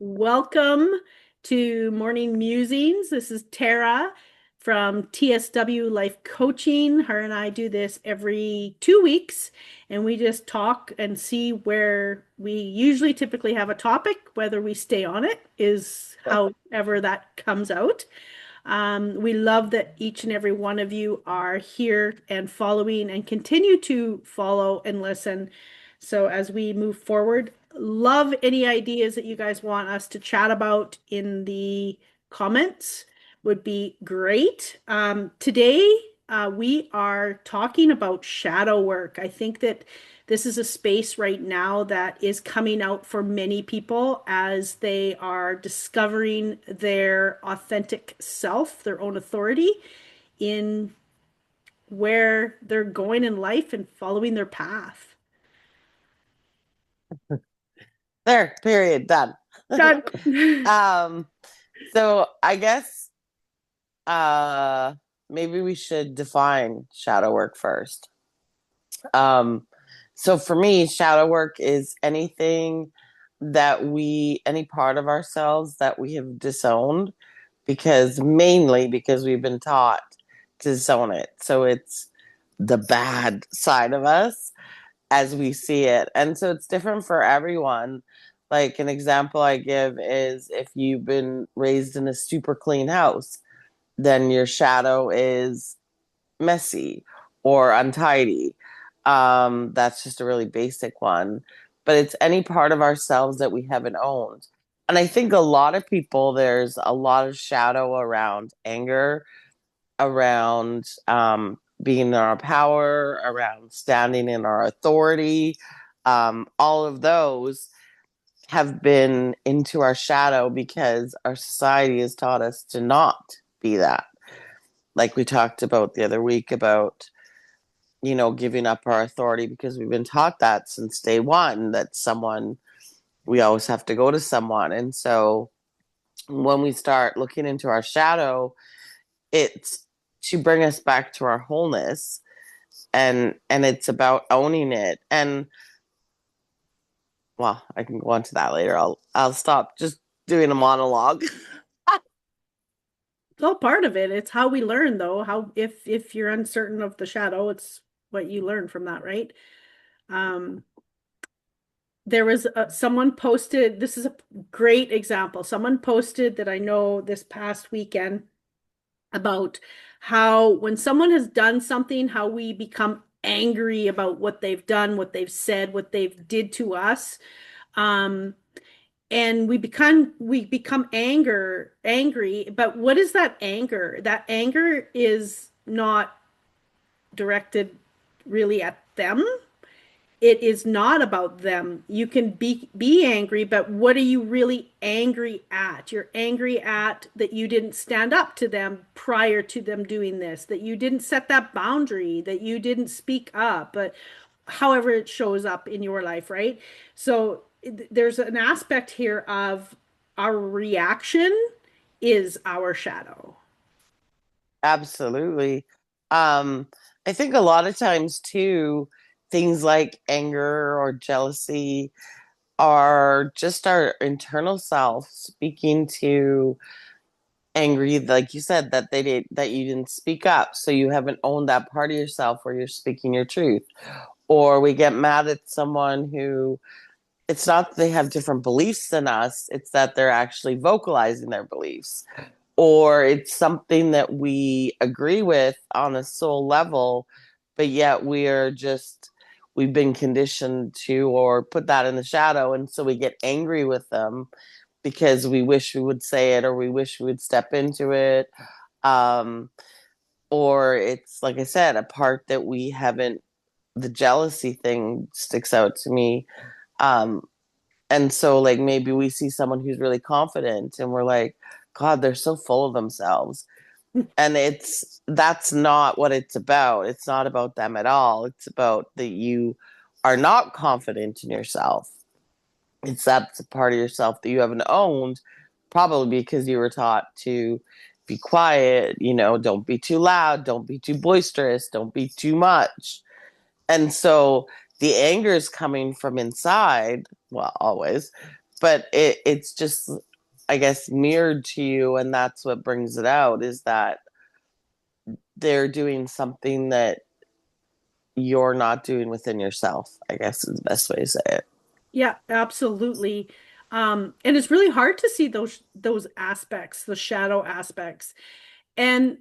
Welcome to Morning Musings. This is Tara from TSW Life Coaching. Her and I do this every 2 weeks, and we just talk and see where we usually typically have a topic. Whether we stay on it is however that comes out. We love that each and every one of you are here and following and continue to follow and listen. So as we move forward, love any ideas that you guys want us to chat about in the comments would be great. Today, we are talking about shadow work. I think that this is a space right now that is coming out for many people as they are discovering their authentic self, their own authority in where they're going in life and following their path. There, period, done. Done. um, so I guess uh maybe we should define shadow work first. Um, so for me, shadow work is any part of ourselves that we have disowned mainly because we've been taught to disown it. So it's the bad side of us as we see it. And so it's different for everyone. Like an example I give is if you've been raised in a super clean house, then your shadow is messy or untidy. That's just a really basic one. But it's any part of ourselves that we haven't owned. And I think a lot of people, there's a lot of shadow around anger, around being in our power, around standing in our authority. All of those have been into our shadow because our society has taught us to not be that. Like we talked about the other week about, giving up our authority because we've been taught that since day one, that we always have to go to someone. And so when we start looking into our shadow, it's to bring us back to our wholeness, and it's about owning it. And well, I can go on to that later. I'll stop just doing a monologue. It's all part of it. It's how we learn, though. How if you're uncertain of the shadow, it's what you learn from that, right? Um, there was someone posted, this is a great example. Someone posted that I know this past weekend about how when someone has done something, how we become angry about what they've done, what they've said, what they've did to us. Um, and we become angry, but what is that anger? That anger is not directed really at them. It is not about them. You can be angry, but what are you really angry at? You're angry at that you didn't stand up to them prior to them doing this, that you didn't set that boundary, that you didn't speak up, but however it shows up in your life, right? So there's an aspect here of our reaction is our shadow. Absolutely. I think a lot of times too, things like anger or jealousy are just our internal self speaking to angry, like you said, that you didn't speak up. So you haven't owned that part of yourself where you're speaking your truth. Or we get mad at someone who it's not that they have different beliefs than us, it's that they're actually vocalizing their beliefs. Or it's something that we agree with on a soul level, but yet we've been conditioned to or put that in the shadow. And so we get angry with them because we wish we would say it or we wish we would step into it. Um, or it's, like I said, a part that we haven't, the jealousy thing sticks out to me. Um, and so, like, maybe we see someone who's really confident and we're like, God, they're so full of themselves. And that's not what it's about. It's not about them at all. It's about that you are not confident in yourself. That's a part of yourself that you haven't owned, probably because you were taught to be quiet, don't be too loud, don't be too boisterous, don't be too much. And so the anger is coming from inside, well, always, but it's just, I guess, mirrored to you, and that's what brings it out, is that they're doing something that you're not doing within yourself, I guess is the best way to say it. Yeah, absolutely. And it's really hard to see those aspects, the shadow aspects. And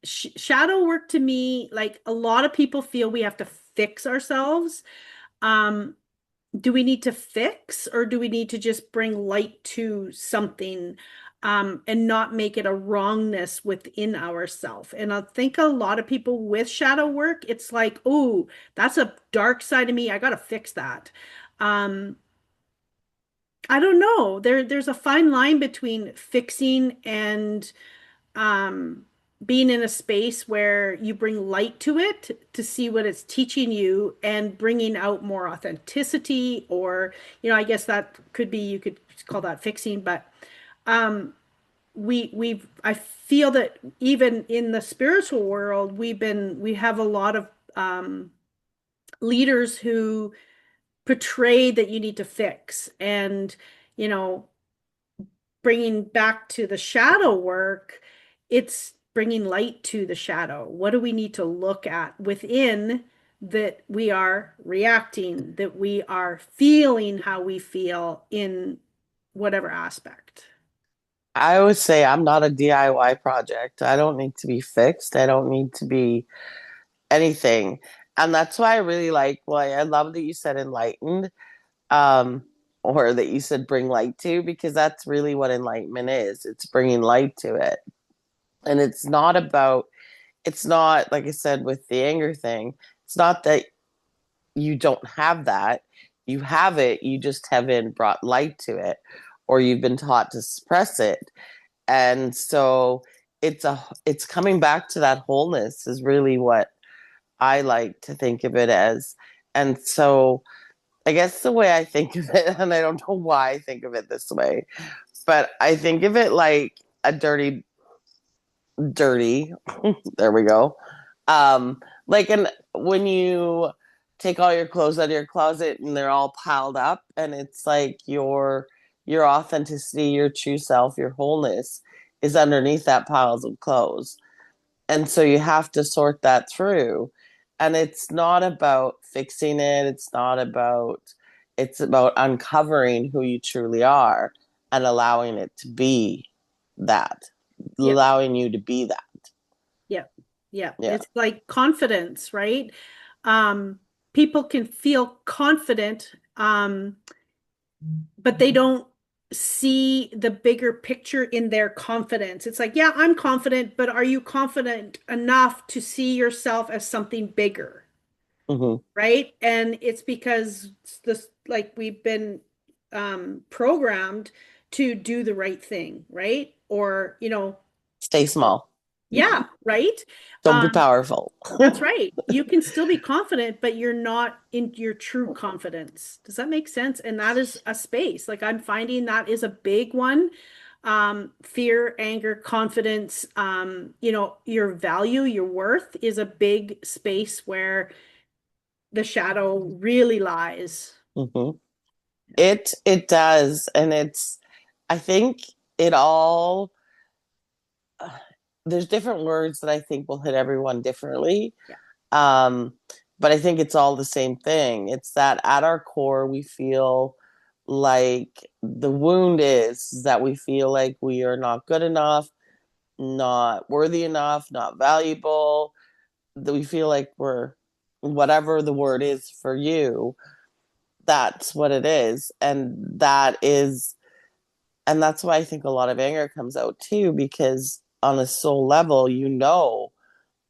shadow work to me, like a lot of people feel we have to fix ourselves. Um, do we need to fix or do we need to just bring light to something and not make it a wrongness within ourself? And I think a lot of people with shadow work, it's like, oh, that's a dark side of me. I got to fix that. Um, I don't know. There's a fine line between fixing and um, being in a space where you bring light to it to see what it's teaching you and bringing out more authenticity, or, I guess that could be, you could call that fixing, but um, I feel that even in the spiritual world, we have a lot of leaders who portray that you need to fix and, you know, bringing back to the shadow work, it's bringing light to the shadow. What do we need to look at within that we are reacting, that we are feeling how we feel in whatever aspect? I would say I'm not a DIY project. I don't need to be fixed. I don't need to be anything. And that's why I really like, well, I love that you said enlightened, um, or that you said bring light to, because that's really what enlightenment is. It's bringing light to it. And it's not, like I said, with the anger thing, it's not that you don't have that. You have it, you just haven't brought light to it, or you've been taught to suppress it. And so it's coming back to that wholeness is really what I like to think of it as. And so I guess the way I think of it, and I don't know why I think of it this way, but I think of it like a dirty, there we go. Like when you take all your clothes out of your closet and they're all piled up, and it's like your authenticity, your true self, your wholeness is underneath that piles of clothes. And so you have to sort that through. And it's not about fixing it, it's about uncovering who you truly are and allowing it to be that, Yeah, allowing you to be that. yeah, yeah. Yeah. It's like confidence, right? Um, People can feel confident, but they don't see the bigger picture in their confidence. It's like, yeah, I'm confident, but are you confident enough to see yourself as something bigger? Hmm. Right? And it's because this, like, we've been programmed to do the right thing, right? Or, Stay small. yeah, right. Don't be Um, powerful. that's right. You can still be confident, but you're not in your true confidence. Does that make sense? And that is a space. Like I'm finding that is a big one. Fear, anger, confidence, your value, your worth is a big space where the shadow really lies. Hmm. It does, and it's, I think it all, there's different words that I think will hit everyone differently. Yeah. Um, but I think it's all the same thing. It's that at our core, we feel like the wound is that we feel like we are not good enough, not worthy enough, not valuable, that we feel like we're, whatever the word is for you, that's what it is. And that's why I think a lot of anger comes out too, because on a soul level, you know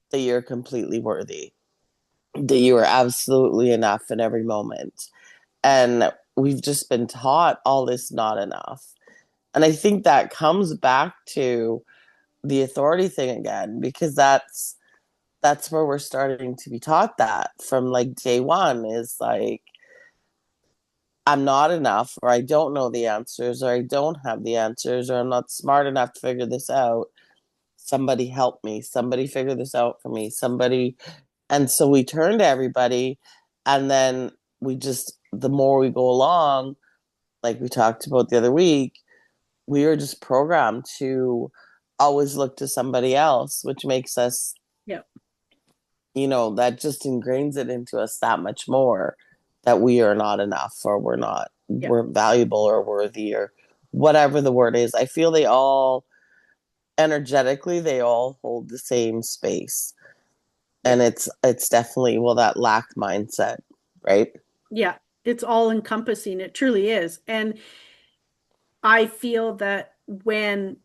that you're completely worthy, that you are absolutely enough in every moment. And we've just been taught all this not enough. And I think that comes back to the authority thing again, because that's where we're starting to be taught that from like day one, is like, I'm not enough, or I don't know the answers, or I don't have the answers, or I'm not smart enough to figure this out. Somebody help me. Somebody figure this out for me. Somebody. And so we turn to everybody. And then we just, the more we go along, like we talked about the other week, we are just programmed to always look to somebody else, which makes us, Yeah. that just ingrains it into us that much more that we are not enough, or Yeah. we're valuable or worthy, or whatever the word is. I feel they all energetically, they all hold the same space. Yeah. And it's definitely, well, that lack mindset, right? Yeah. It's all encompassing. It truly is. And I feel that when,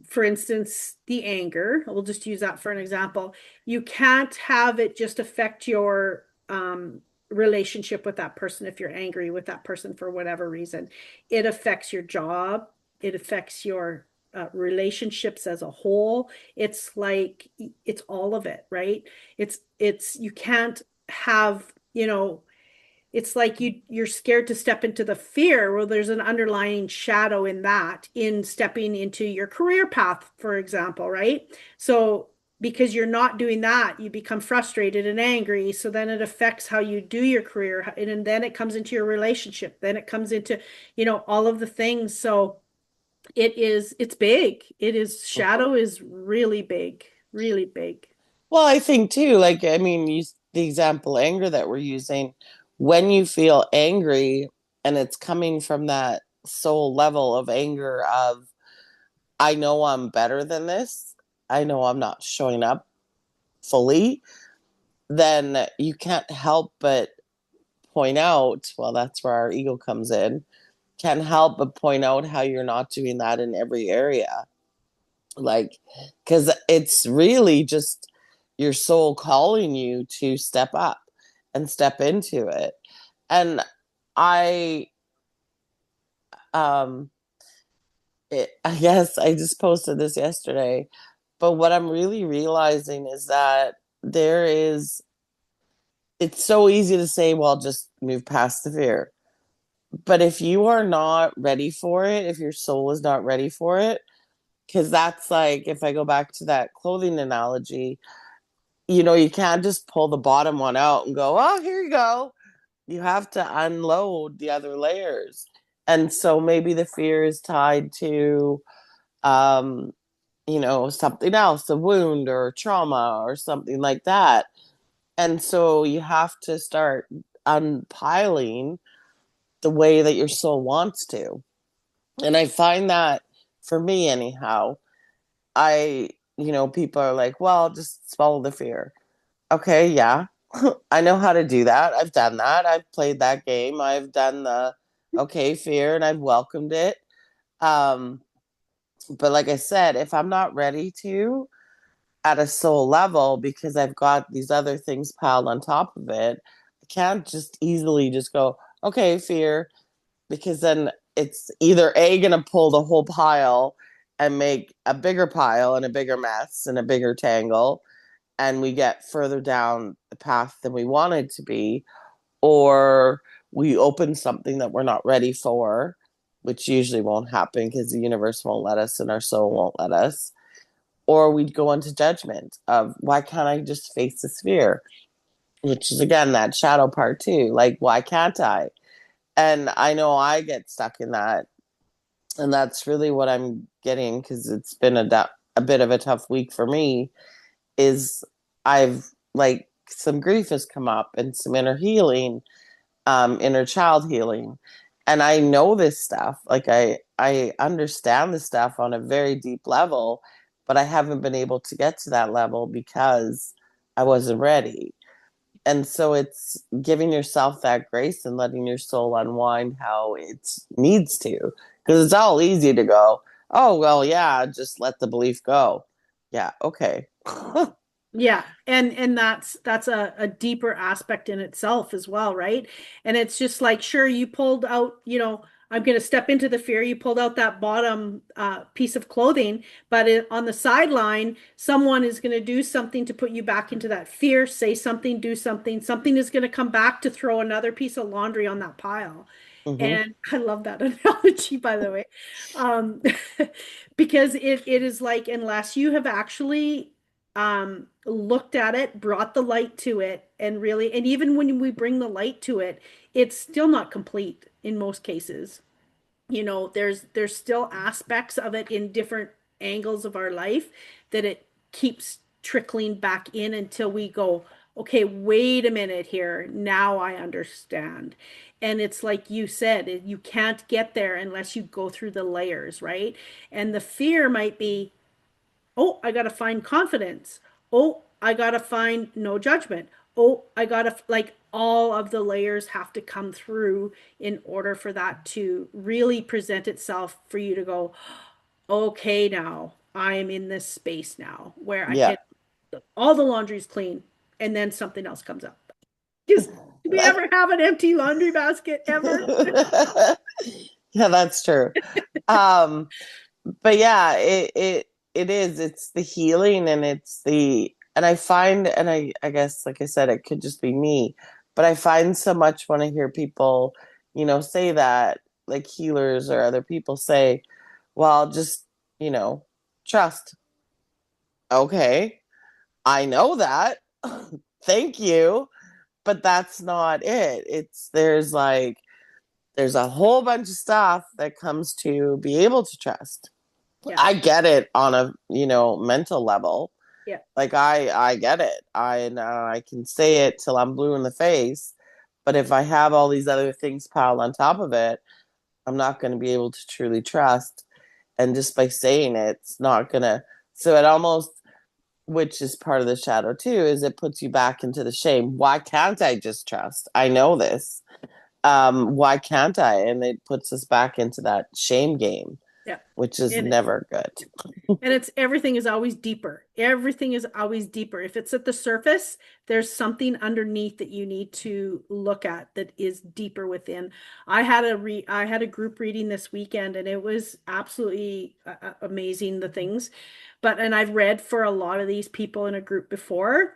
for instance, the anger, we'll just use that for an example, you can't have it just affect your relationship with that person if you're angry with that person for whatever reason. It affects your job, it affects your relationships as a whole. It's like, it's all of it, right? You can't have, it's like you're scared to step into the fear. Well, there's an underlying shadow in that, in stepping into your career path, for example, right? So because you're not doing that, you become frustrated and angry. So then it affects how you do your career. And then it comes into your relationship. Then it comes into, all of the things. So it's big. Shadow is really big, really big. Well, I think too, like, I mean, the example anger that we're using, when you feel angry and it's coming from that soul level of anger of, I know I'm better than this, I know I'm not showing up fully, then you can't help but point out, well, that's where our ego comes in, can't help but point out how you're not doing that in every area. Like, because it's really just your soul calling you to step up and step into it. And I, um, I guess I just posted this yesterday, but what I'm really realizing is that there is, it's so easy to say, well, just move past the fear. But if you are not ready for it, if your soul is not ready for it, because that's like, if I go back to that clothing analogy, you can't just pull the bottom one out and go, oh, here you go. You have to unload the other layers. And so maybe the fear is tied to, um, something else, a wound or trauma or something like that. And so you have to start unpiling the way that your soul wants to. And I find that for me, anyhow, people are like, well, just swallow the fear. Okay, yeah. I know how to do that. I've done that. I've played that game. I've done the okay fear and I've welcomed it. Um, but like I said, if I'm not ready to at a soul level because I've got these other things piled on top of it, I can't just easily just go, okay, fear, because then it's either A, gonna pull the whole pile and make a bigger pile and a bigger mess and a bigger tangle, and we get further down the path than we wanted to be, or we open something that we're not ready for, which usually won't happen because the universe won't let us and our soul won't let us, or we'd go into judgment of, why can't I just face this fear, which is again that shadow part too, like, why can't I? And I know I get stuck in that, and that's really what I'm getting, because it's been a bit of a tough week for me, is I've, like, some grief has come up and some inner healing, inner child healing. And I know this stuff. Like, I understand this stuff on a very deep level, but I haven't been able to get to that level because I wasn't ready. And so it's giving yourself that grace and letting your soul unwind how it needs to. Because it's all easy to go, oh, well, yeah, just let the belief go. Yeah, okay. Yeah, and that's a deeper aspect in itself as well, right? And it's just like, sure, you pulled out, I'm going to step into the fear. You pulled out that bottom piece of clothing, but on the sideline, someone is going to do something to put you back into that fear, say something, do something. Something is going to come back to throw another piece of laundry on that pile. Hmm. And I love that analogy, by the way, um, because it is like, unless you have actually looked at it, brought the light to it, and really, and even when we bring the light to it, it's still not complete in most cases. there's still aspects of it in different angles of our life that it keeps trickling back in until we go, okay, wait a minute here. Now I understand. And it's like you said, you can't get there unless you go through the layers, right? And the fear might be, oh, I got to find confidence. Oh, I got to find no judgment. Oh, I got to, like, all of the layers have to come through in order for that to really present itself for you to go, okay, now I am in this space now where I Yeah. can, all the laundry's clean, and then something else comes up. Just, do we ever have an empty laundry basket ever? Yeah, that's true. Um, but yeah, it is. It's the healing and it's the and I find and I guess like I said, it could just be me, but I find so much when I hear people, say that, like healers or other people say, well, just, you know, trust. Okay, I know that. Thank you. But that's not it. There's a whole bunch of stuff that comes to be able to trust. Yeah, I get it on a, mental level. yeah, Like I get it. I can say it till I'm blue in the face, but if I have all these other things piled on top of it, I'm not going to be able to truly trust. And just by saying it, it's not going to, so it almost, which is part of the shadow too, is it puts you back into the shame. Why can't I just trust? I know this. Why can't I? And it puts us back into that shame game, yeah. which is It is. never good. And it's everything is always deeper. Everything is always deeper. If it's at the surface, there's something underneath that you need to look at that is deeper within. I had a group reading this weekend and it was absolutely amazing the things. And I've read for a lot of these people in a group before.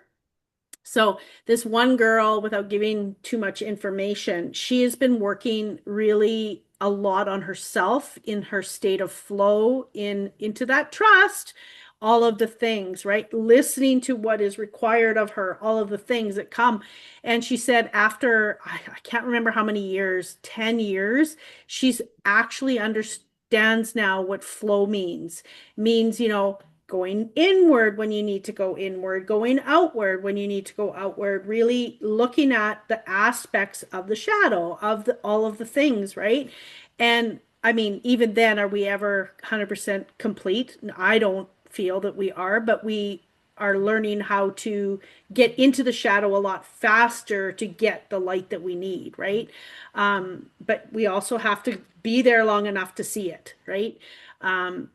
So this one girl, without giving too much information, she has been working really a lot on herself in her state of flow into that trust, all of the things, right? Listening to what is required of her, all of the things that come. And she said after I can't remember how many years, 10 years, she's actually understands now what flow means. Means, going inward when you need to go inward, going outward when you need to go outward, really looking at the aspects of the shadow of all of the things, right? And I mean, even then, are we ever 100% complete? I don't feel that we are, but we are learning how to get into the shadow a lot faster to get the light that we need, right? But we also have to be there long enough to see it, right?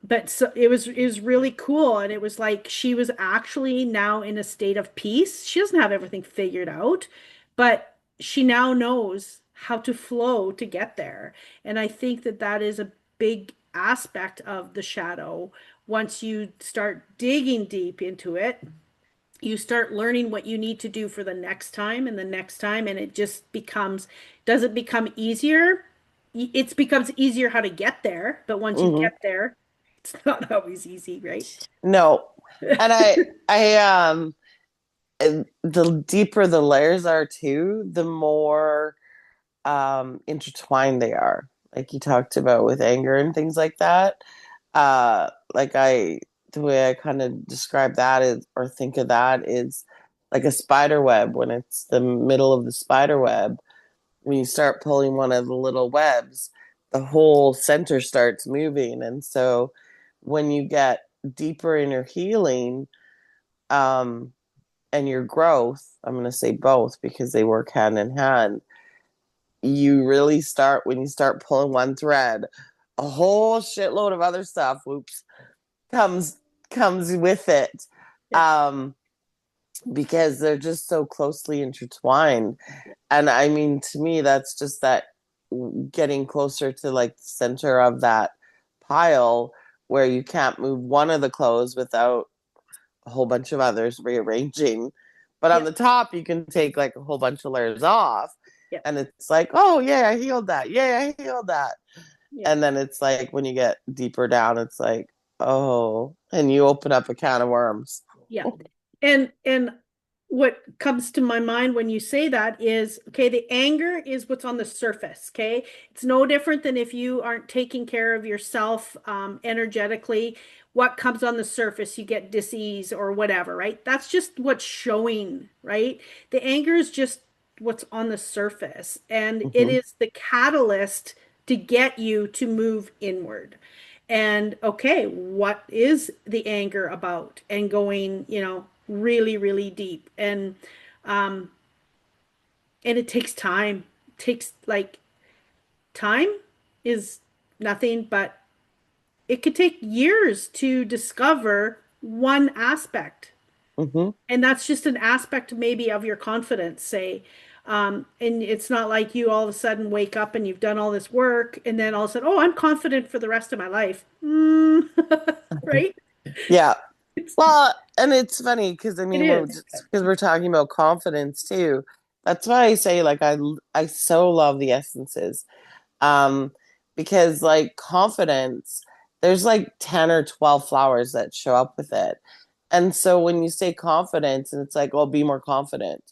But so it was really cool, and it was like she was actually now in a state of peace. She doesn't have everything figured out, but she now knows how to flow to get there. And I think that that is a big aspect of the shadow. Once you start digging deep into it, you start learning what you need to do for the next time and the next time, and it just becomes, does it become easier? It becomes easier how to get there, but once you Hmm. get there, it's not always easy, right? No. And the deeper the layers are too, the more intertwined they are. Like you talked about with anger and things like that. Like the way I kind of describe that is, or think of that is like a spider web. When it's the middle of the spider web, when you start pulling one of the little webs, the whole center starts moving. And so when you get deeper in your healing, um, and your growth, I'm going to say both because they work hand in hand. You really start when you start pulling one thread, a whole shitload of other stuff, whoops, comes comes with it. Yeah. Um, because they're just so closely intertwined. And I mean, to me, that's just that getting closer to like the center of that pile where you can't move one of the clothes without a whole bunch of others rearranging. But on Yeah. the top, you can take like a whole bunch of layers off. Yeah. And it's like, oh, yeah, I healed that. Yeah, I healed that. Yeah. And then it's like when you get deeper down, it's like, oh, and you open up a can of worms. Yeah. And what comes to my mind when you say that is, okay, the anger is what's on the surface, okay? It's no different than if you aren't taking care of yourself energetically. What comes on the surface, you get dis-ease or whatever, right? That's just what's showing, right? The anger is just what's on the surface, and it Hmm. is the catalyst to get you to move inward. And okay, what is the anger about? And going, really, really deep. Um and it takes time. It takes like time is nothing, but it could take years to discover one aspect. Hmm. And that's just an aspect maybe of your confidence, say. And it's not like you all of a sudden wake up and you've done all this work and then all of a sudden, oh, I'm confident for the rest of my life. Right? Yeah. It's, Well, and it's funny because I it mean, is. because we're talking about confidence too. That's why I say like I so love the essences. Um, because like confidence, there's like 10 or 12 flowers that show up with it. And so when you say confidence and it's like, well, be more confident.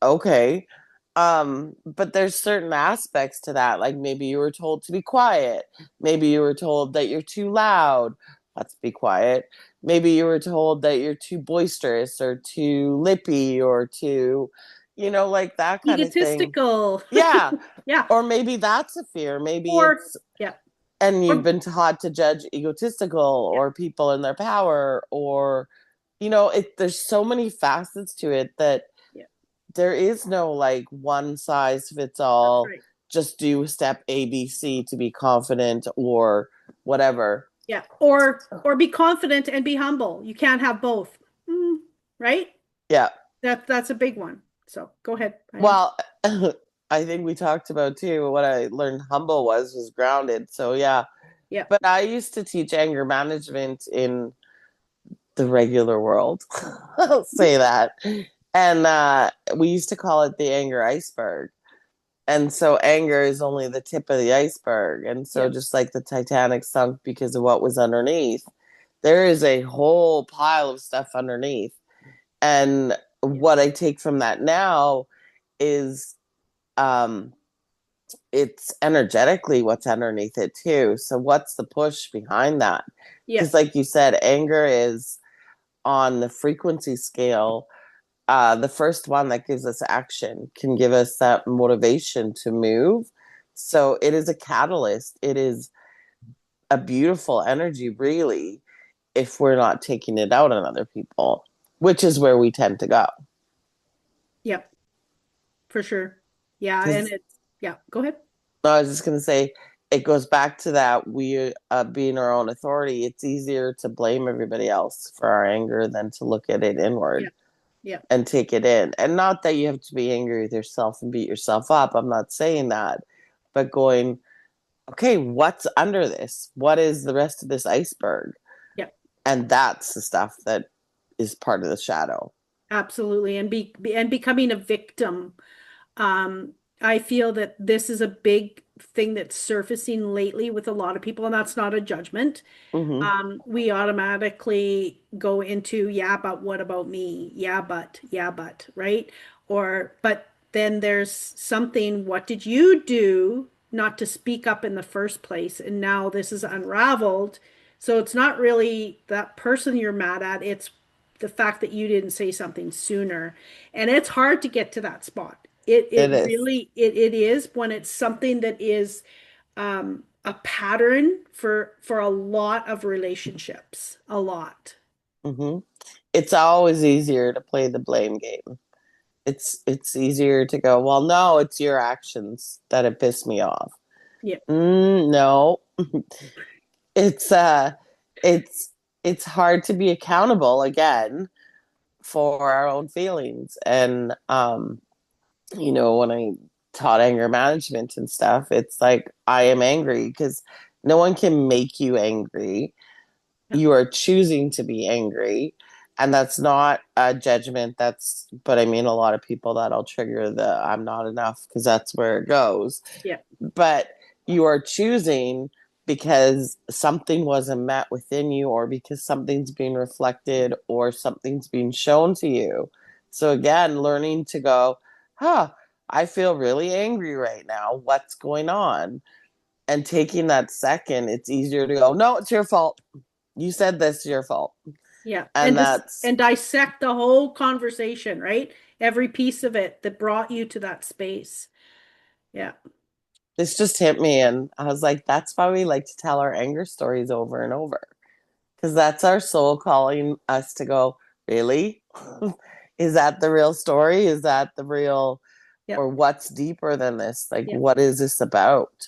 Okay. But there's certain aspects to that. Like maybe you were told to be quiet. Maybe you were told that you're too loud. Let's be quiet. Maybe you were told that you're too boisterous or too lippy or too, like that kind of thing. Egotistical. Yeah. Yeah. Or maybe that's a fear. Maybe Or, it's, yeah. and you've Or, been taught to judge egotistical yeah. or people in their power or, there's so many facets to it that Yeah. there is no like one size fits That's all, right. just do step ABC to be confident or whatever. Yeah. Or be confident and be humble. You can't have both. Mm, right? Yeah. That's a big one. So go ahead. I am. Well, I think we talked about too what I learned humble was grounded. So yeah. Yeah. But I used to teach anger management in the regular world. I'll say that. And we used to call it the anger iceberg. And so anger is only the tip of the iceberg. And so Yeah. just like the Titanic sunk because of what was underneath, there is a whole pile of stuff underneath. And Yeah. what I take from that now is um it's energetically what's underneath it too. So what's the push behind that? Yeah. Because like you said, anger is on the frequency scale. The first one that gives us action can give us that motivation to move. So it is a catalyst. It is a beautiful energy, really, if we're not taking it out on other people, which is where we tend to go. Yeah. For sure. Yeah. And Because it's, yeah. Go ahead. I was just going to say, it goes back to that we being our own authority. It's easier to blame everybody else for our anger than to look at it Yeah. inward Yeah. and take it in. And not that you have to be angry with yourself and beat yourself up. I'm not saying that, but going, okay, what's under this? What is the rest of this iceberg? Yeah. And that's the stuff that is part of the shadow. Absolutely. And becoming a victim. I feel that this is a big thing that's surfacing lately with a lot of people, and that's not a judgment. Mm-hmm. We automatically go into, yeah, but what about me? Yeah, but, right? Or, but then there's something, what did you do not to speak up in the first place? And now this is unraveled. So it's not really that person you're mad at, it's the fact that you didn't say something sooner. And it's hard to get to that spot. It It is. really it is when it's something that is a pattern for a lot of relationships, a lot. Mm-hmm. It's always easier to play the blame game. It's easier to go, well, no, it's your actions that have pissed me off. Yeah, No, it's it's it's hard to be accountable again for our own feelings. And when I taught anger management and stuff, it's like I am angry because no one can make you angry. yeah, You are choosing to be angry. And that's not a judgment. But I mean, a lot of people that'll trigger the I'm not enough because that's where it goes. yeah, But you are choosing because something wasn't met within you or because something's being reflected or something's being shown to you. So again, learning to go, huh, I feel really angry right now. What's going on? And taking that second, it's easier to go, no, it's your fault. You said this is your fault. Yeah. And that's, And dissect the whole conversation, right? Every piece of it that brought you to that space. Yeah. this just hit me. And I was like, that's why we like to tell our anger stories over and over. Because that's our soul calling us to go, really? Is that the real story? Is that the real, Yep. or what's deeper than this? Like, Yep. what is this about?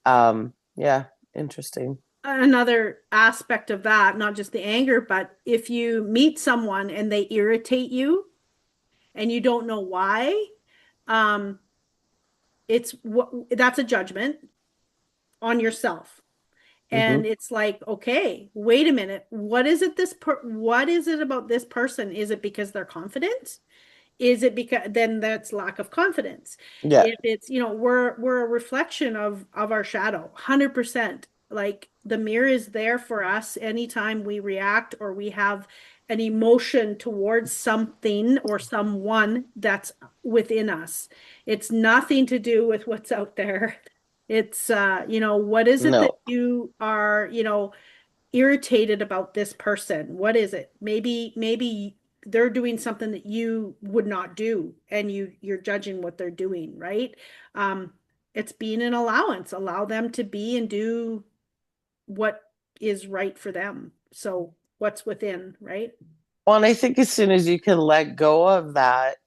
Yeah, interesting. Another aspect of that, not just the anger, but if you meet someone and they irritate you and you don't know why, um, it's what that's a judgment on yourself. Hmm. And it's like, okay, wait a minute. What is it about this person? Is it because they're confident? Is it because then that's lack of confidence? Yeah, If it's, we're a reflection of our shadow, 100%. Like the mirror is there for us anytime we react or we have an emotion towards something or someone that's within us. It's nothing to do with what's out there. It's what is it that no. you are, irritated about this person? What is it? Maybe they're doing something that you would not do and you're judging what they're doing, right? Um, it's being an allowance. Allow them to be and do what is right for them. So what's within, right? Well, and I think as soon as you can let go of that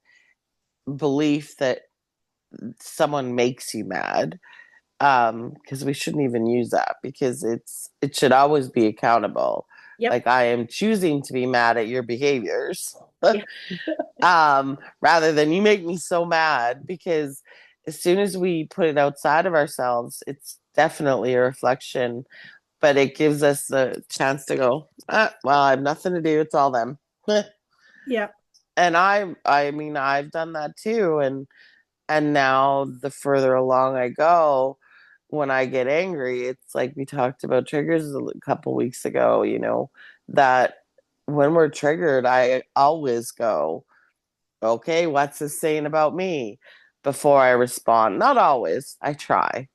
belief that someone makes you mad, because we shouldn't even use that because it should always be accountable. Yep. Like I am choosing to be mad at your behaviors, Yeah. rather than you make me so mad. Because as soon as we put it outside of ourselves, it's definitely a reflection, but it gives us the chance to go, well, I have nothing to do. It's all them. Yeah. And I mean, I've done that too. And now the further along I go, when I get angry, it's like we talked about triggers a couple weeks ago, that when we're triggered, I always go, okay, what's this saying about me before I respond? Not always. I try.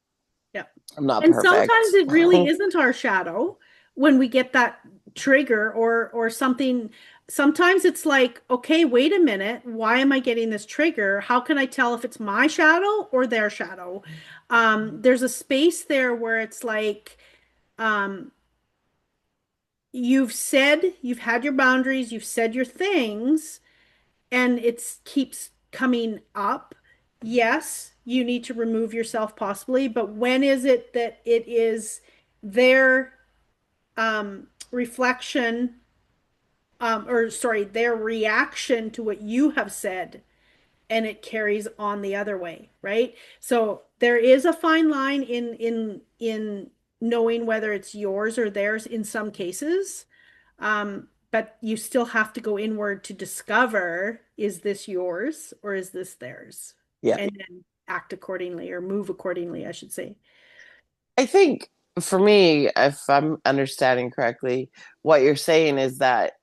Yeah. I'm not And sometimes perfect. it really isn't our shadow when we get that trigger or something. Sometimes it's like, okay, wait a minute, why am I getting this trigger? How can I tell if it's my shadow or their shadow? There's a space there where it's like, um, you've had your boundaries, you've said your things, and it keeps coming up. Yes, you need to remove yourself possibly, but when is it that it is their reflection, or sorry, their reaction to what you have said, and it carries on the other way, right? So there is a fine line in knowing whether it's yours or theirs in some cases. But you still have to go inward to discover, is this yours or is this theirs? Yeah. And then act accordingly or move accordingly, I should say. I think for me, if I'm understanding correctly, what you're saying is that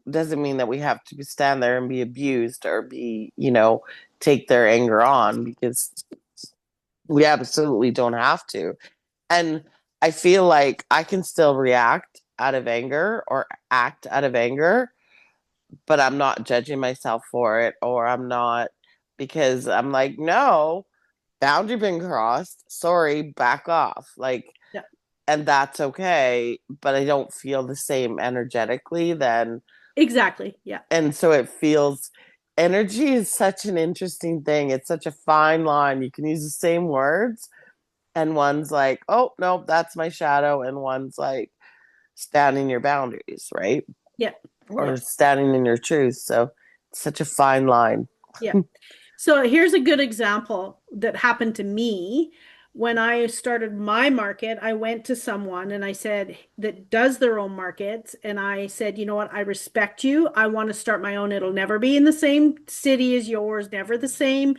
doesn't mean that we have to stand there and be abused or be, take their anger on because we absolutely don't have to. And I feel like I can still react out of anger or act out of anger, but I'm not judging myself for it, or I'm not, because I'm like, no, boundary been crossed. Sorry, back off. Like, Yeah, and that's okay, but I don't feel the same energetically then. exactly. Yeah, And so it feels, energy is such an interesting thing. It's such a fine line. You can use the same words, and one's like, oh, no, that's my shadow. And one's like, standing your boundaries, right? yeah, yeah, Or standing in your truth. So it's such a fine line. yeah. So here's a good example that happened to me. When I started my market, I went to someone and I said that does their own markets. And I said, you know what? I respect you. I want to start my own. It'll never be in the same city as yours, never the same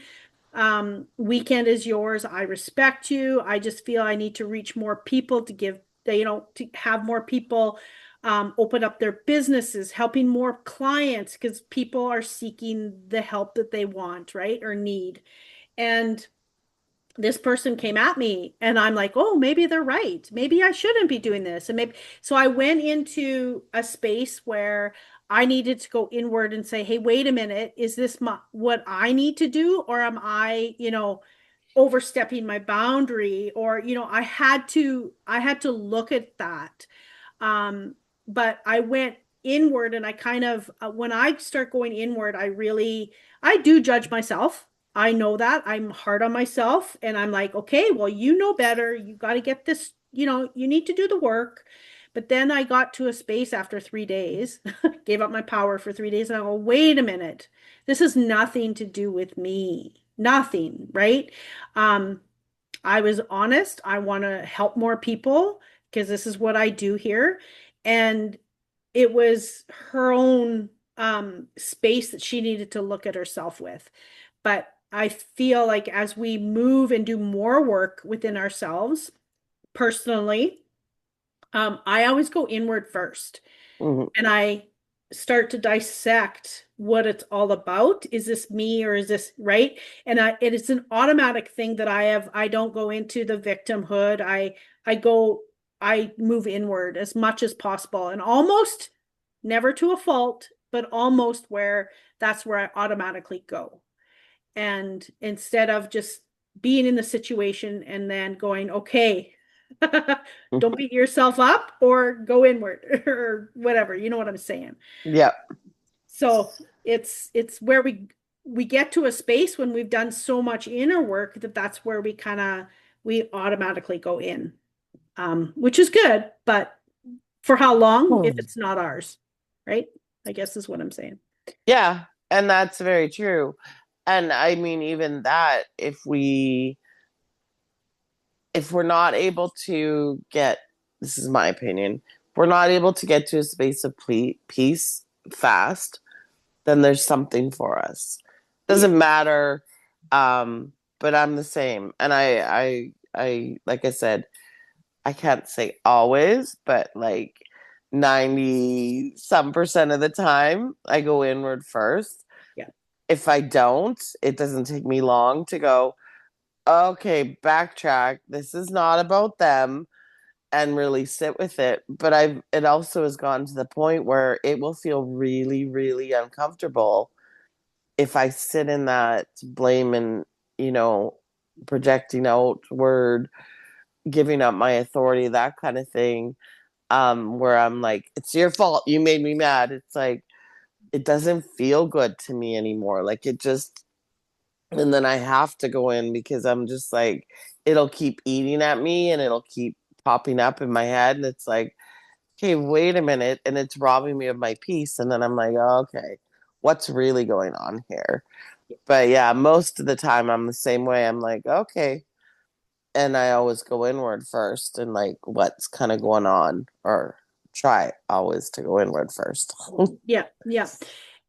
weekend as yours. I respect you. I just feel I need to reach more people to give, to have more people open up their businesses, helping more clients because people are seeking the help that they want, right? Or need. And this person came at me and I'm like, oh, maybe they're right. Maybe I shouldn't be doing this. And maybe so I went into a space where I needed to go inward and say, hey, wait a minute, is this what I need to do? Or am I, overstepping my boundary? Or, I had to look at that. Um, but I went inward and I kind of, when I start going inward, I do judge myself. I know that I'm hard on myself and I'm like, okay, well, you know better. You got to get this, you need to do the work. But then I got to a space after 3 days, gave up my power for 3 days, and I go, wait a minute. This has nothing to do with me. Nothing, right? Um, I was honest. I want to help more people because this is what I do here. And it was her own space that she needed to look at herself with. But I feel like as we move and do more work within ourselves personally, I always go inward first Mhm. and I start to dissect what it's all about. Is this me or is this right? And it is an automatic thing that I have. I don't go into the victimhood. I go, I move inward as much as possible and almost never to a fault, but almost where that's where I automatically go. And instead of just being in the situation and then going, okay, don't beat yourself up or go inward or whatever. You know what I'm saying? Yeah. So it's where we get to a space when we've done so much inner work that that's where we automatically go in, which is good, but for how long if Hmm. it's not ours, right? I guess is what I'm saying. Yeah, and that's very true. And I mean, even that, if we're not able to get, this is my opinion, if we're not able to get to a space of peace fast, then there's something for us. Yeah. Doesn't matter. But I'm the same. And like I said, I can't say always, but like 90 some percent of the time, I go inward first. Yeah. If I don't, it doesn't take me long to go, okay, backtrack. This is not about them, and really sit with it. But it also has gone to the point where it will feel really, really uncomfortable if I sit in that blame and, you know, projecting outward, giving up my authority, that kind of thing. Where I'm like, it's your fault. You made me mad. It's like, it doesn't feel good to me anymore. Like it just, and then I have to go in because I'm just like, it'll keep eating at me and it'll keep popping up in my head. And it's like, okay, wait a minute. And it's robbing me of my peace. And then I'm like, oh, okay, what's really going on here? But yeah, most of the time I'm the same way. I'm like, okay. And I always go inward first and like what's kind of going on, or try always to go inward first. Yeah, yeah.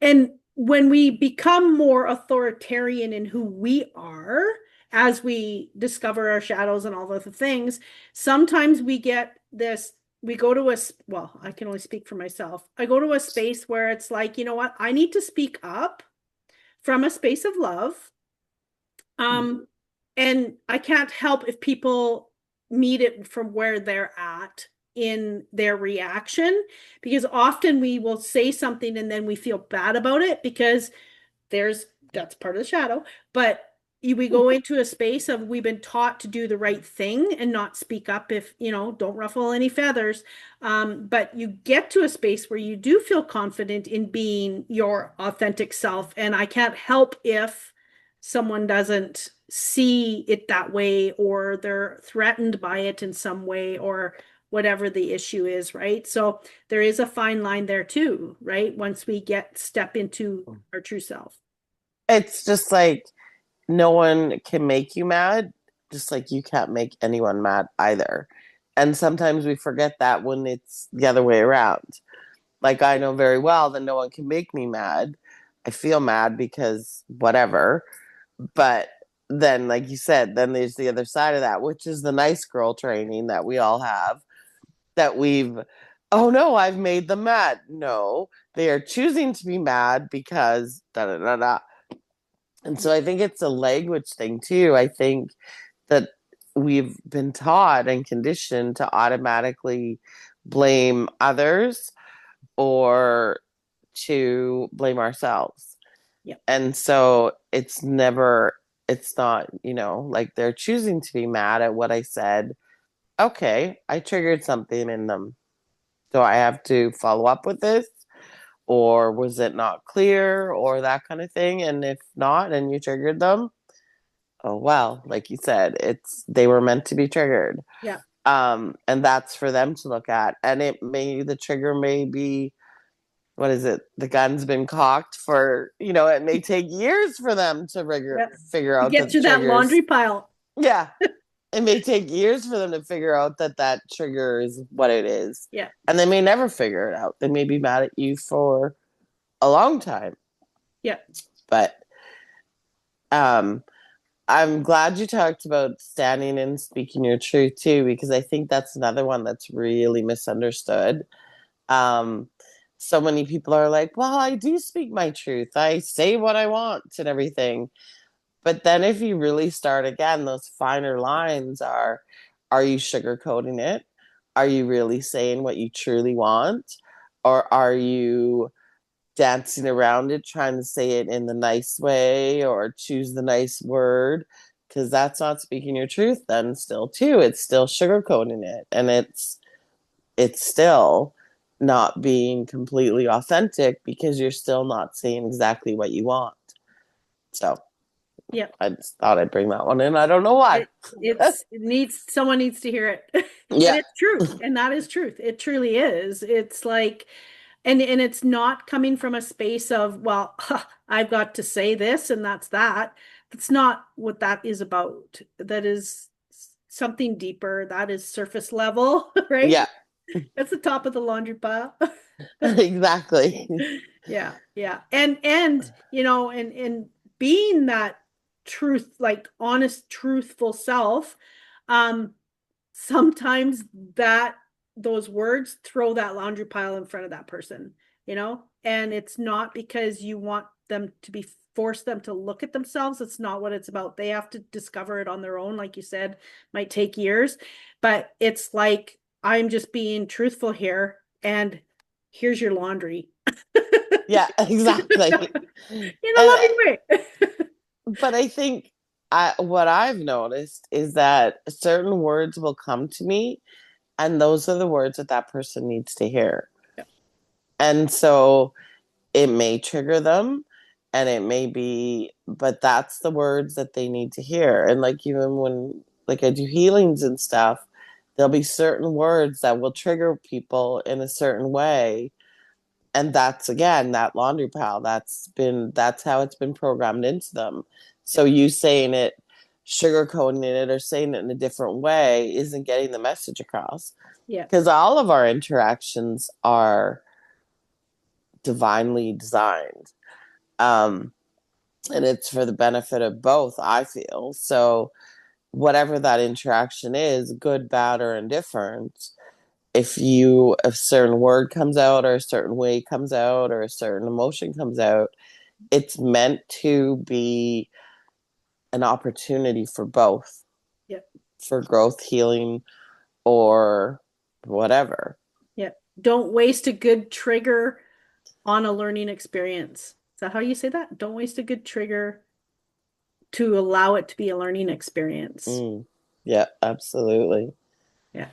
And when we become more authoritarian in who we are, as we discover our shadows and all of the things, sometimes we get this, we go to well, I can only speak for myself. I go to a space where it's like, you know what? I need to speak up from a space of love. Um, and I can't help if people meet it from where they're at in their reaction, because often we will say something and then we feel bad about it because that's part of the shadow. But we go into a space of we've been taught to do the right thing and not speak up if, don't ruffle any feathers. But you get to a space where you do feel confident in being your authentic self. And I can't help if someone doesn't see it that way or they're threatened by it in some way or whatever the issue is, right? So there is a fine line there too, right? Once we step into our true self. It's just like no one can make you mad, just like you can't make anyone mad either. And sometimes we forget that when it's the other way around. Like I know very well that no one can make me mad. I feel mad because whatever. But then, like you said, then there's the other side of that, which is the nice girl training that we all have, that we've oh no, I've made them mad. No, they are choosing to be mad because da da da da. And so I think it's a language thing too. I think that we've been taught and conditioned to automatically blame others or to blame ourselves. Yep. And so it's not, like they're choosing to be mad at what I said. Okay, I triggered something in them. Do I have to follow up with this? Or was it not clear or that kind of thing? And if not, and you triggered them, oh well, like you said, they were meant to be triggered. Yeah. And that's for them to look at. And the trigger may be, what is it? The gun's been cocked for, it may take years for them to Yeah. figure To out get that to that triggers. laundry pile. Yeah. It may take years for them to figure out that trigger is what it is. Yeah. And they may never figure it out. They may be mad at you for a long time. Yeah. But um I'm glad you talked about standing and speaking your truth too, because I think that's another one that's really misunderstood. Um, so many people are like, well, I do speak my truth. I say what I want and everything. But then if you really start again, those finer lines are you sugarcoating it? Are you really saying what you truly want? Or are you dancing around it, trying to say it in the nice way or choose the nice word? Because that's not speaking your truth then still too. It's still sugarcoating it. And it's still not being completely authentic because you're still not saying exactly what you want. So Yeah. I just thought I'd bring that one in. I don't know why. It needs, someone needs to hear it. And Yeah. it's truth. And that is truth. It truly is. It's like, and it's not coming from a space of, well, I've got to say this and that's that. That's not what that is about. That is something deeper. That is surface level, right? Yeah. That's the top of the laundry pile. Exactly. Yeah, yeah. And and being that truth, like honest, truthful self, um, sometimes that those words throw that laundry pile in front of that person, and it's not because you want them to be force them to look at themselves. It's not what it's about. They have to discover it on their own, like you said, might take years, but it's like I'm just being truthful here, and here's your laundry. Yeah, exactly. In a And loving way. but I think what I've noticed is that certain words will come to me, and those are the words that that person needs to hear. And so it may trigger them, and it may be, but that's the words that they need to hear. And like even when like I do healings and stuff, there'll be certain words that will trigger people in a certain way, and that's again that laundry pile that's how it's been programmed into them. So you saying it, sugarcoating it, or saying it in a different way isn't getting the message across, Yeah, because all of our interactions are divinely designed, um, and it's for the benefit of both, I feel. So whatever that interaction is, good, bad, or indifferent, if a certain word comes out or a certain way comes out or a certain emotion comes out, it's meant to be an opportunity for both, yeah, for growth, healing, or whatever. yeah. Don't waste a good trigger on a learning experience. Is that how you say that? Don't waste a good trigger to allow it to be a learning experience. Mm, yeah, absolutely. Yeah.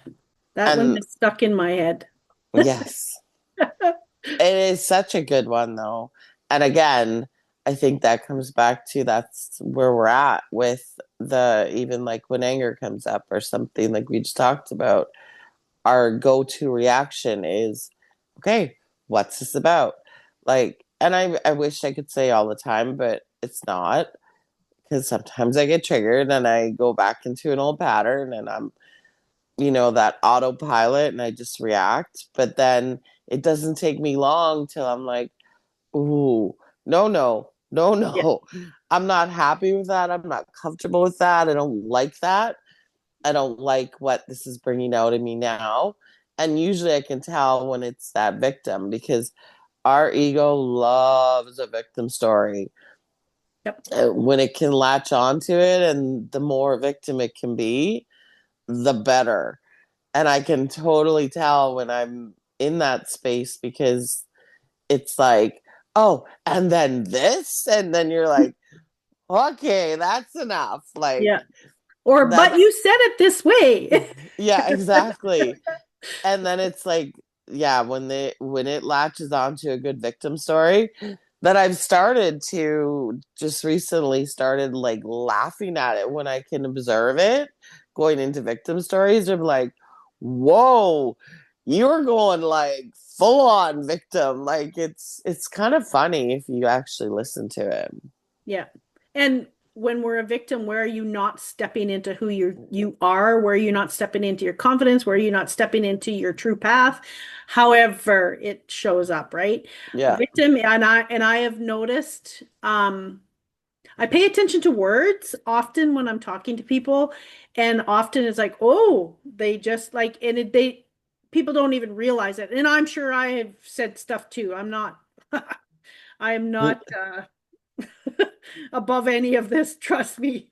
That one And is stuck in my head. yes, it is such a good one, though. And again, I think that comes back to that's where we're at with even like when anger comes up or something like we just talked about, our go-to reaction is, okay, what's this about? Like, and I wish I could say all the time, but it's not, because sometimes I get triggered and I go back into an old pattern and I'm, that autopilot and I just react. But then it doesn't take me long till I'm like, ooh, no, no, no, Yeah. no. I'm not happy with that. I'm not comfortable with that. I don't like that. I don't like what this is bringing out in me now. And usually I can tell when it's that victim because our ego loves a victim story. Yep. When it can latch onto it and the more victim it can be, the better. And I can totally tell when I'm in that space because it's like, oh, and then this, and then you're like, okay, that's enough. Like Yeah. Or, but you that's said it this way. yeah, exactly. And then it's like, yeah, when it latches onto a good victim story, that I've started to just recently started like laughing at it when I can observe it going into victim stories. I'm like, whoa, you're going like full on victim. Like it's kind of funny if you actually listen to it. Yeah. And when we're a victim, where are you not stepping into who you are? Where are you not stepping into your confidence? Where are you not stepping into your true path? However, it shows up, right? A Yeah. victim, and I have noticed, I pay attention to words often when I'm talking to people, and often it's like, oh, they just like, and they people don't even realize it. And I'm sure I have said stuff too. I am not above any of this, trust me.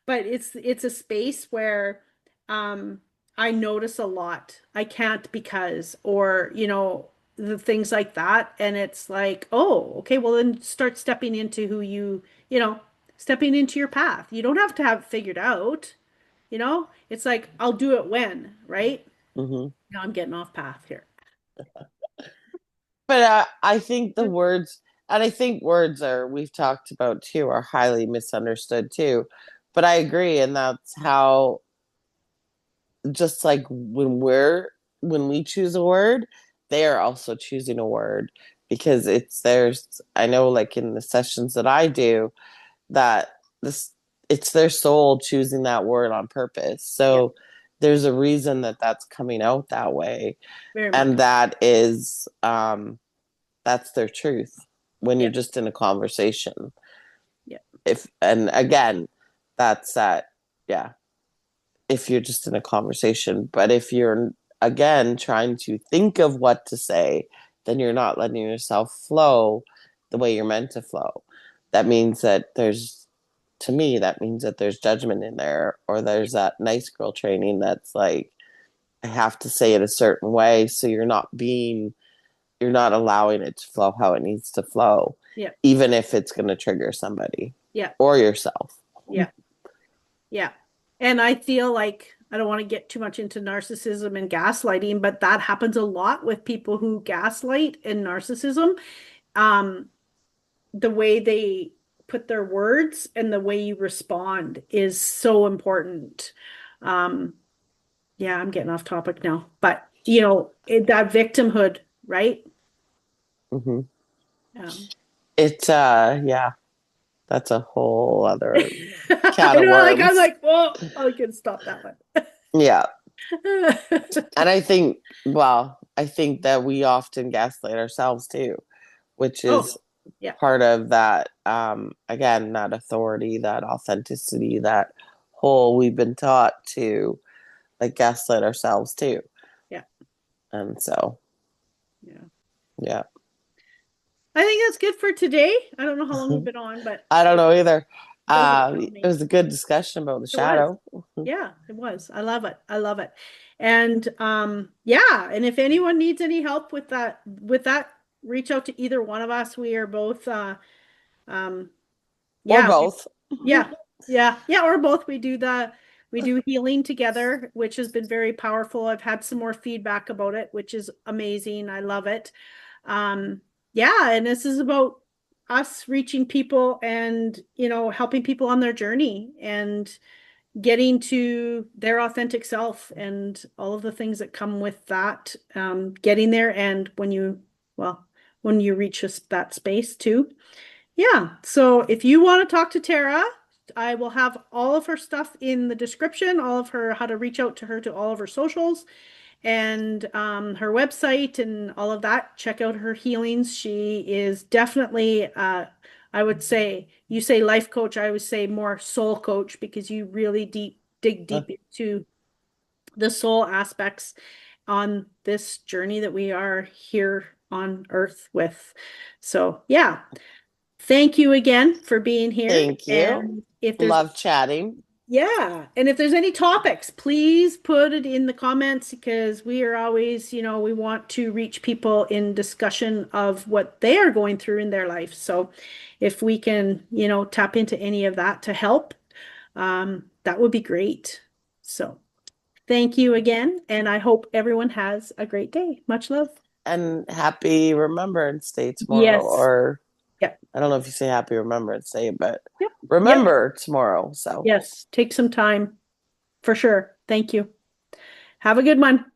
But it's a space where um I notice a lot. I can't because, or the things like that. And it's like, oh, okay, well then start stepping into who stepping into your path. You don't have to have it figured out, It's like, I'll do it when, right? Hmm. Now I'm getting off path here. But I think the words, and I think words are, we've talked about too, are highly misunderstood too. But I agree. And that's how, just like when we choose a word, they are also choosing a word because I know like in the sessions that I do, that this, it's their soul choosing that word on purpose. Yeah, So there's a reason that that's coming out that way. very much. And that is, that's their truth when you're Yeah, just in a conversation. yeah, If and again, that's that, yeah, if you're just in a conversation. But if you're again trying to think of what to say, then you're not letting yourself flow the way you're meant to flow. That means that there's, to me, that means that there's judgment in there, or there's that nice girl training that's like, I have to say it a certain way. So you're not allowing it to flow how it needs to flow, yeah, even if it's going to trigger somebody yeah, or yourself. yeah. Yeah. And I feel like I don't want to get too much into narcissism and gaslighting, but that happens a lot with people who gaslight and narcissism. Um, the way they put their words and the way you respond is so important. Um, yeah, I'm getting off topic now, but that victimhood, right? Mm-hmm. Um, It's yeah, that's a whole other I can of know, like I'm worms. like, oh, I can stop that one. Yeah. And I think, well, I think that we often gaslight ourselves too, which Oh, is yeah, part of that, again, that authority, that authenticity, that whole, we've been taught to like gaslight ourselves too. yeah, And so, yeah. yeah. I think that's good for today. I don't know how long we've been on, but I don't it know either. doesn't tell It me. was a good discussion about the It was. shadow. Yeah, it was. I love it. I love it. And yeah, and if anyone needs any help with that, reach out to either one of us. We are both um Or yeah, both. yeah, yeah, yeah, or both. We do healing together, which has been very powerful. I've had some more feedback about it, which is amazing. I love it. Um, yeah, and this is about us reaching people and, helping people on their journey and getting to their authentic self and all of the things that come with that, getting there. And when you reach that space too. Yeah. So if you want to talk to Tara, I will have all of her stuff in the description, all of her, how to reach out to her, to all of her socials and her website and all of that. Check out her healings. She is definitely, I would say, you say life coach, I would say more soul coach because you really dig deep into the soul aspects on this journey that we are here on Earth with. So, yeah, thank you again for being here. Thank you. And if there's Love chatting. yeah. And if there's any topics, please put it in the comments because we are always, we want to reach people in discussion of what they are going through in their life. So if we can, tap into any of that to help, that would be great. So thank you again. And I hope everyone has a great day. Much love. And happy Remembrance Day tomorrow. Yes. Or Yep. I don't know if you say happy Remembrance Day, but Yep. Yep. remember tomorrow. So Yes. Take some time for sure. Thank you. Have a good one.